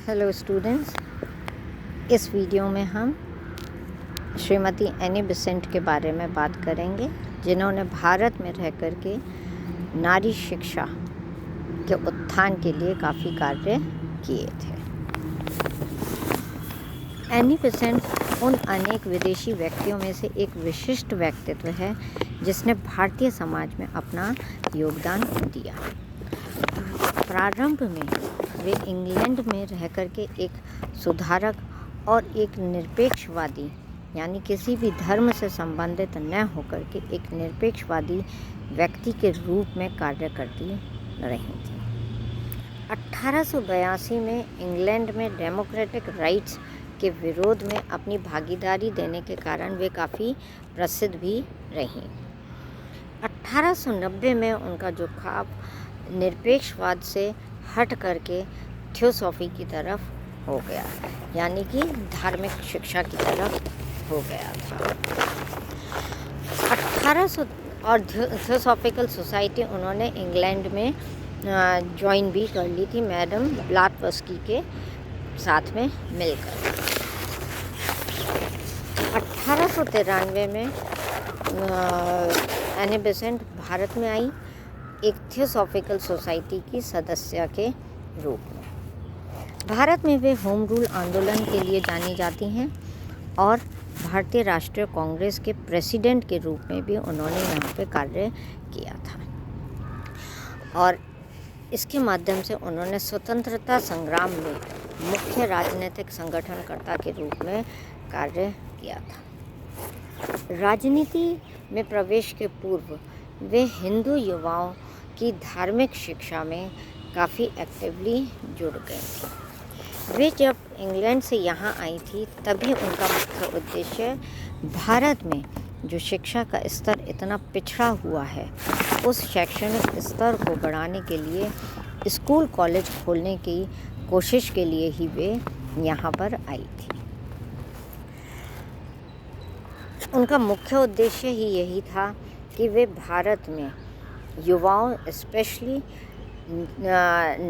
Hello students, इस video में हम श्रीमती एनी बेसेंट के बारे में बात करेंगे, जिन्होंने भारत में रह कर के नारी शिक्षा के उत्थान के लिए काफ़ी कार्य किए थे। एनी बेसेंट उन अनेक विदेशी व्यक्तियों में से एक विशिष्ट व्यक्तित्व है जिसने भारतीय समाज में अपना योगदान दिया। प्रारंभ में वे इंग्लैंड में रह कर के एक सुधारक और एक निरपेक्षवादी, यानी किसी भी धर्म से संबंधित न होकर के एक निरपेक्षवादी व्यक्ति के रूप में कार्य करती रही थी। 1882 में इंग्लैंड में डेमोक्रेटिक राइट्स के विरोध में अपनी भागीदारी देने के कारण वे काफ़ी प्रसिद्ध भी रहीं। 1890 में उनका झुकाव निरपेक्षवाद से हट करके थियोसॉफी की तरफ हो गया, यानी कि धार्मिक शिक्षा की तरफ हो गया था। 1800 और थियोसॉफिकल सोसाइटी उन्होंने इंग्लैंड में ज्वाइन भी कर ली थी, मैडम ब्लाटवर्स्की के साथ में मिलकर। 1893 में एनी बेसेंट भारत में आई, एक थियोसॉफिकल सोसाइटी की सदस्य के रूप में। भारत में वे होम रूल आंदोलन के लिए जानी जाती हैं और भारतीय राष्ट्रीय कांग्रेस के प्रेसिडेंट के रूप में भी उन्होंने यहाँ पे कार्य किया था और इसके माध्यम से उन्होंने स्वतंत्रता संग्राम में मुख्य राजनीतिक संगठनकर्ता के रूप में कार्य किया था। राजनीति में प्रवेश के पूर्व वे हिंदू युवाओं की धार्मिक शिक्षा में काफ़ी एक्टिवली जुड़ गए थे। वे जब इंग्लैंड से यहाँ आई थी तभी उनका मुख्य उद्देश्य भारत में जो शिक्षा का स्तर इतना पिछड़ा हुआ है, उस शैक्षणिक स्तर को बढ़ाने के लिए स्कूल कॉलेज खोलने की कोशिश के लिए ही वे यहाँ पर आई थी। उनका मुख्य उद्देश्य ही यही था कि वे भारत में युवाओं, स्पेशली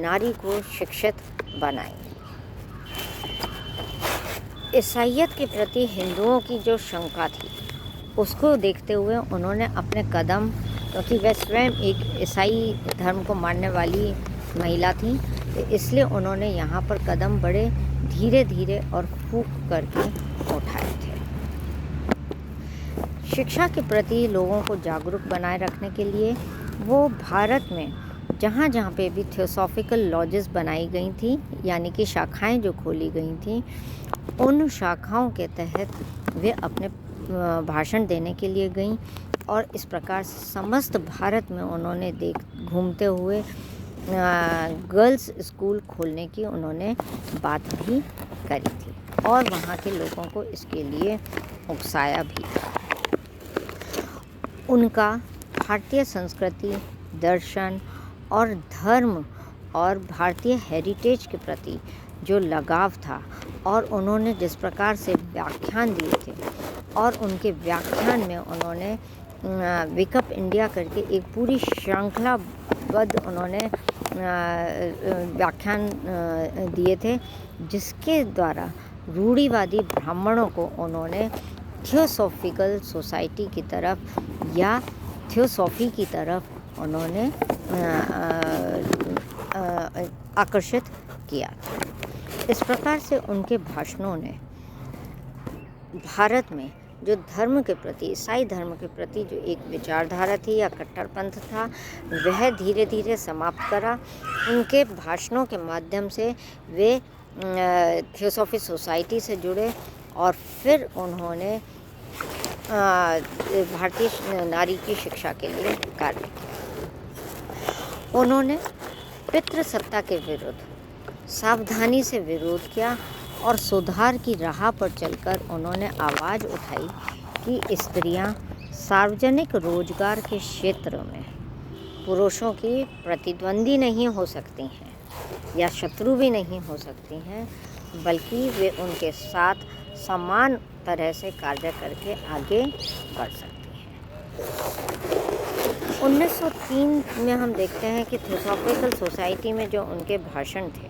नारी को शिक्षित बनाएं। ईसाइयत के प्रति हिंदुओं की जो शंका थी, उसको देखते हुए उन्होंने अपने कदम, क्योंकि वह स्वयं एक ईसाई धर्म को मानने वाली महिला थी, तो इसलिए उन्होंने यहाँ पर कदम बड़े धीरे धीरे और फूंक करके उठाए थे। शिक्षा के प्रति लोगों को जागरूक बनाए रखने के लिए वो भारत में जहाँ जहाँ पे भी थियोसॉफिकल लॉजेस बनाई गई थी, यानी कि शाखाएं जो खोली गई थी, उन शाखाओं के तहत वे अपने भाषण देने के लिए गईं और इस प्रकार समस्त भारत में उन्होंने घूमते हुए गर्ल्स स्कूल खोलने की उन्होंने बात भी करी थी और वहाँ के लोगों को इसके लिए उकसाया भी था। उनका भारतीय संस्कृति, दर्शन और धर्म और भारतीय हेरिटेज के प्रति जो लगाव था और उन्होंने जिस प्रकार से व्याख्यान दिए थे और उनके व्याख्यान में उन्होंने वेकअप इंडिया करके एक पूरी श्रृंखलाबद्ध उन्होंने व्याख्यान दिए थे, जिसके द्वारा रूढ़िवादी ब्राह्मणों को उन्होंने थियोसॉफिकल सोसाइटी की तरफ या थियोसॉफी की तरफ उन्होंने आकर्षित किया। इस प्रकार से उनके भाषणों ने भारत में जो धर्म के प्रति, ईसाई धर्म के प्रति जो एक विचारधारा थी या कट्टरपंथ था, वह धीरे धीरे समाप्त करा। उनके भाषणों के माध्यम से वे थियोसॉफी सोसाइटी से जुड़े और फिर उन्होंने भारतीय नारी की शिक्षा के लिए कार्य किया। उन्होंने पितृसत्ता के विरुद्ध सावधानी से विरोध किया और सुधार की राह पर चलकर उन्होंने आवाज़ उठाई कि स्त्रियां सार्वजनिक रोजगार के क्षेत्र में पुरुषों की प्रतिद्वंदी नहीं हो सकती हैं या शत्रु भी नहीं हो सकती हैं, बल्कि वे उनके साथ समान तरह से कार्य करके आगे बढ़ सकती हैं। 1903 में हम देखते हैं कि थियोसॉफिकल सोसाइटी में जो उनके भाषण थे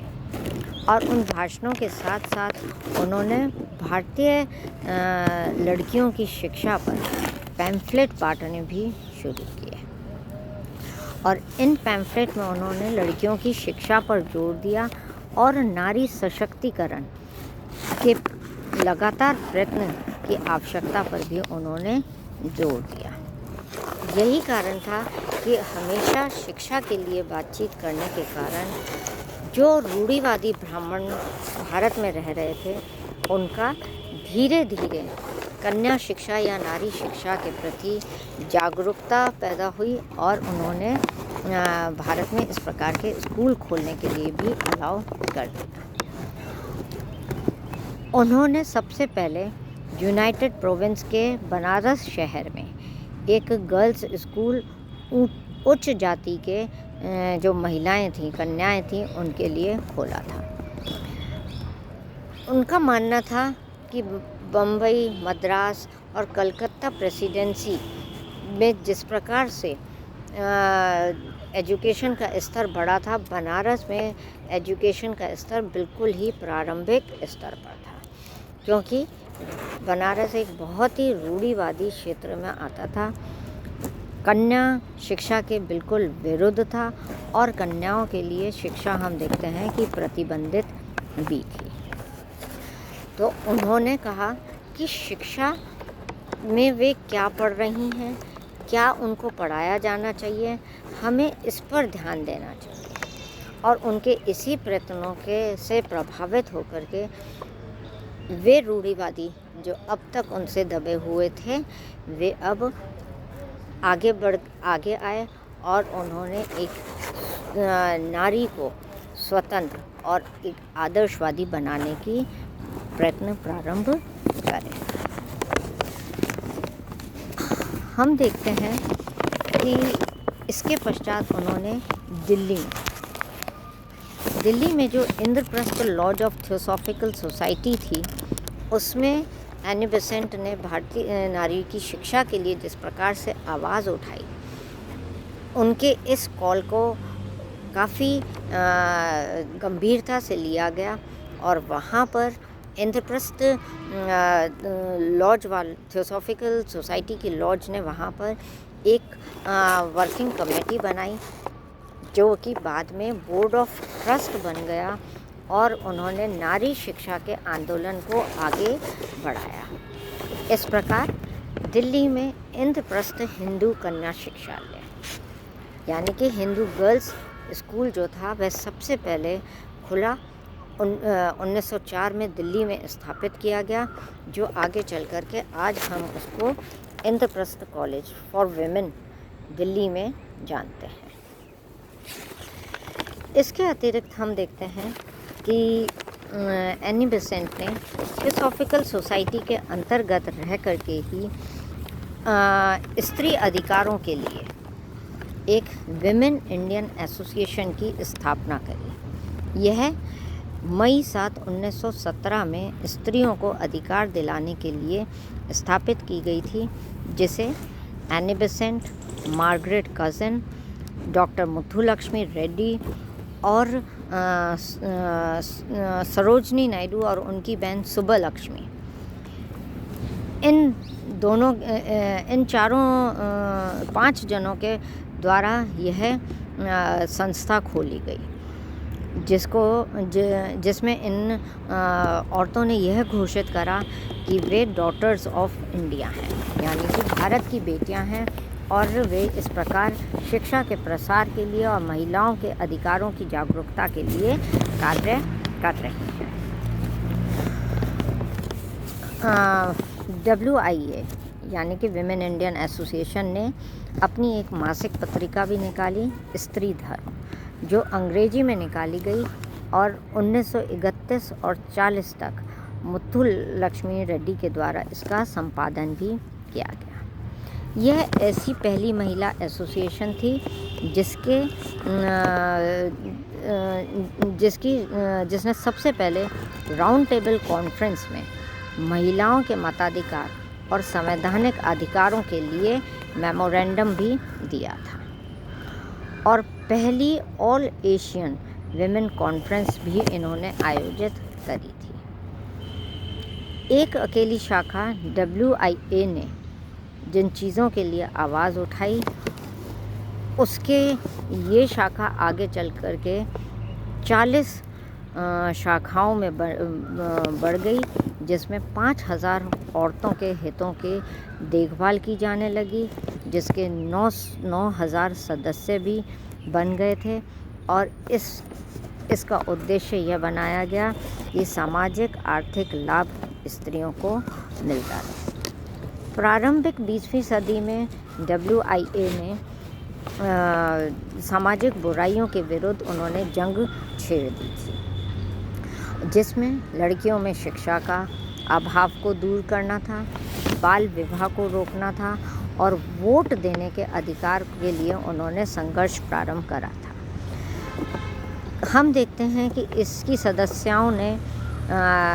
और उन भाषणों के साथ साथ उन्होंने भारतीय लड़कियों की शिक्षा पर पैम्फलेट बांटने भी शुरू किए और इन पैम्फलेट में उन्होंने लड़कियों की शिक्षा पर जोर दिया और नारी सशक्तिकरण के लगातार प्रयत्न की आवश्यकता पर भी उन्होंने जोर दिया। यही कारण था कि हमेशा शिक्षा के लिए बातचीत करने के कारण जो रूढ़िवादी ब्राह्मण भारत में रह रहे थे उनका धीरे धीरे कन्या शिक्षा या नारी शिक्षा के प्रति जागरूकता पैदा हुई और उन्होंने भारत में इस प्रकार के स्कूल खोलने के लिए भी अलाउ कर दिया। उन्होंने सबसे पहले यूनाइटेड प्रोविंस के बनारस शहर में एक गर्ल्स स्कूल उच्च जाति के जो महिलाएं थीं, कन्याएं थीं, उनके लिए खोला था। उनका मानना था कि बम्बई, मद्रास और कलकत्ता प्रेसिडेंसी में जिस प्रकार से एजुकेशन का स्तर बढ़ा था, बनारस में एजुकेशन का स्तर बिल्कुल ही प्रारंभिक स्तर पर था, क्योंकि बनारस एक बहुत ही रूढ़िवादी क्षेत्र में आता था, कन्या शिक्षा के बिल्कुल विरुद्ध था और कन्याओं के लिए शिक्षा हम देखते हैं कि प्रतिबंधित भी थी। तो उन्होंने कहा कि शिक्षा में वे क्या पढ़ रही हैं, क्या उनको पढ़ाया जाना चाहिए, हमें इस पर ध्यान देना चाहिए। और उनके इसी प्रयत्नों से प्रभावित होकर के वे रूढ़िवादी जो अब तक उनसे दबे हुए थे, वे अब आगे आए और उन्होंने एक नारी को स्वतंत्र और एक आदर्शवादी बनाने की प्रयत्न प्रारंभ करें। हम देखते हैं कि इसके पश्चात उन्होंने दिल्ली में जो Indraprastha lodge of theosophical society थी, उसमें एनी बेसेंट ने भारतीय नारी की शिक्षा के लिए जिस प्रकार से आवाज़ उठाई, उनके इस कॉल को काफ़ी गंभीरता से लिया गया और वहाँ पर इंद्रप्रस्थ लॉज थियोसॉफिकल सोसाइटी की लॉज ने वहाँ पर एक वर्किंग कमेटी बनाई जो कि बाद में बोर्ड ऑफ ट्रस्ट बन गया और उन्होंने नारी शिक्षा के आंदोलन को आगे बढ़ाया। इस प्रकार दिल्ली में इंद्रप्रस्थ हिंदू कन्या शिक्षालय यानी कि हिंदू गर्ल्स स्कूल जो था वह सबसे पहले खुला 1904 में दिल्ली में स्थापित किया गया, जो आगे चल कर के आज हम उसको Indraprastha college for women Delhi में जानते हैं। इसके अतिरिक्त हम देखते हैं कि एनी बेसेंट ने थियोसॉफिकल सोसाइटी के अंतर्गत रह करके ही स्त्री अधिकारों के लिए एक विमेन इंडियन एसोसिएशन की स्थापना करी। यह मई 7, 1917 में स्त्रियों को अधिकार दिलाने के लिए स्थापित की गई थी, जिसे Annie Besant, Margaret cousin, doctor Muthulakshmi Reddy और सरोजनी नायडू और उनकी बहन सुब्बलक्ष्मी, इन चारों 5 जनों के द्वारा यह संस्था खोली गई, जिसमें इन औरतों ने यह घोषित करा कि वे डॉटर्स ऑफ इंडिया हैं, यानी कि भारत की बेटियां हैं और वे इस प्रकार शिक्षा के प्रसार के लिए और महिलाओं के अधिकारों की जागरूकता के लिए कार्य कर रही हैं। WIA यानी कि विमेन इंडियन एसोसिएशन ने अपनी एक मासिक पत्रिका भी निकाली, स्त्री धर्म, जो अंग्रेजी में निकाली गई और 1931 और 40 तक मुथुलक्ष्मी रेड्डी के द्वारा इसका संपादन भी किया गया। यह ऐसी पहली महिला एसोसिएशन थी जिसने सबसे पहले राउंड टेबल कॉन्फ्रेंस में महिलाओं के मताधिकार और संवैधानिक अधिकारों के लिए मेमोरेंडम भी दिया था और पहली ऑल एशियन विमेन कॉन्फ्रेंस भी इन्होंने आयोजित करी थी। एक अकेली शाखा WIA ने जिन चीज़ों के लिए आवाज़ उठाई, उसके ये शाखा आगे चल कर के 40 शाखाओं में बढ़ गई, जिसमें 5000 औरतों के हितों की देखभाल की जाने लगी, जिसके 9,000 सदस्य भी बन गए थे। और इसका उद्देश्य यह बनाया गया कि सामाजिक आर्थिक लाभ स्त्रियों को मिलता रहे। प्रारंभिक 20वीं सदी में WIA ने सामाजिक बुराइयों के विरुद्ध उन्होंने जंग छेड़ दी थी, जिसमें लड़कियों में शिक्षा का अभाव को दूर करना था, बाल विवाह को रोकना था और वोट देने के अधिकार के लिए उन्होंने संघर्ष प्रारंभ करा था। हम देखते हैं कि इसकी सदस्यों ने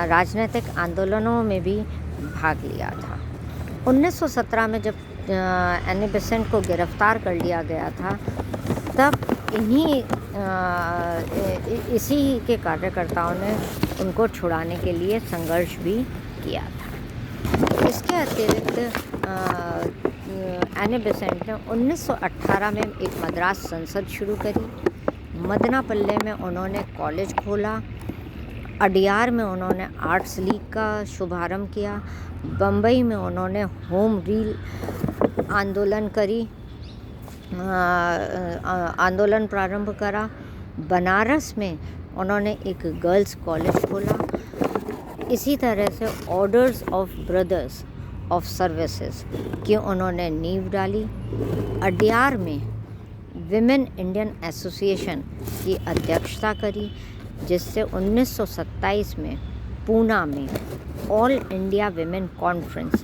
राजनीतिक आंदोलनों में भी भाग लिया था। 1917 में जब एनी बेसेंट को गिरफ्तार कर लिया गया था, तब इसी के कार्यकर्ताओं ने उनको छुड़ाने के लिए संघर्ष भी किया था। इसके अतिरिक्त एनी बेसेंट ने 1918 में एक मद्रास संसद शुरू करी। मदनापल्ले में उन्होंने कॉलेज खोला। अडियार में उन्होंने आर्ट्स लीग का शुभारंभ किया। बम्बई में उन्होंने होम रूल आंदोलन प्रारंभ करा। बनारस में उन्होंने एक गर्ल्स कॉलेज खोला। इसी तरह से orders of brothers of services की उन्होंने नींव डाली। अडियार में विमेन इंडियन एसोसिएशन की अध्यक्षता करी, जिससे 1927 में पूना में ऑल इंडिया विमेन कॉन्फ्रेंस